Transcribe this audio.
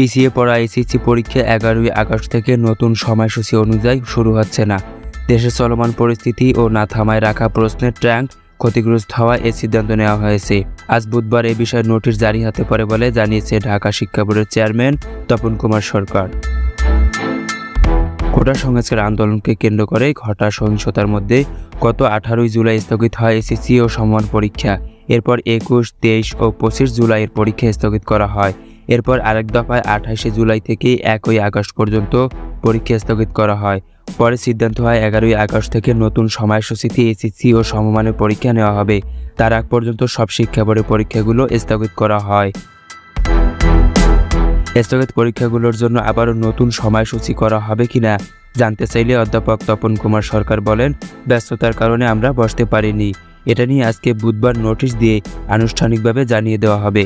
পিছিয়ে পড়া এসএসসি পরীক্ষা 11ই আগস্ট থেকে নতুন সময়সূচি অনুযায়ী শুরু হচ্ছে না। দেশের চলমান পরিস্থিতি ও না থামায় রাখা প্রশ্নের ট্র্যাক ক্ষতিগ্রস্ত হওয়ায় এই সিদ্ধান্ত নেওয়া হয়েছে। আজ বুধবার এ বিষয়ে নোটিশ জারি হতে পারে বলে জানিয়েছে ঢাকা শিক্ষা বোর্ডের চেয়ারম্যান তপন কুমার সরকার। কোটা সংস্কার আন্দোলনকে কেন্দ্র করে ঘটা সহিংসতার মধ্যে গত 18ই জুলাই স্থগিত হয় এসএসসি ও সমমান পরীক্ষা। এরপর 21, 23 ও 25 জুলাইয়ের পরীক্ষা স্থগিত করা হয়। এরপর আরেক দফায় 28শে জুলাই থেকে 1ই আগস্ট পর্যন্ত পরীক্ষা স্থগিত করা হয়। পরে সিদ্ধান্ত হয় 11ই আগস্ট থেকে নতুন সময়সূচিতে এসএসসি ও সমমানের পরীক্ষা নেওয়া হবে। তার আগ পর্যন্ত সব শিক্ষা বোর্ডের পরীক্ষাগুলো স্থগিত করা হয়। স্থগিত পরীক্ষাগুলোর জন্য আবারও নতুন সময়সূচি করা হবে কিনা জানতে চাইলে অধ্যাপক তপন কুমার সরকার বলেন, ব্যস্ততার কারণে আমরা বসতে পারিনি। এটা নিয়ে আজকে বুধবার নোটিশ দিয়ে আনুষ্ঠানিকভাবে জানিয়ে দেওয়া হবে।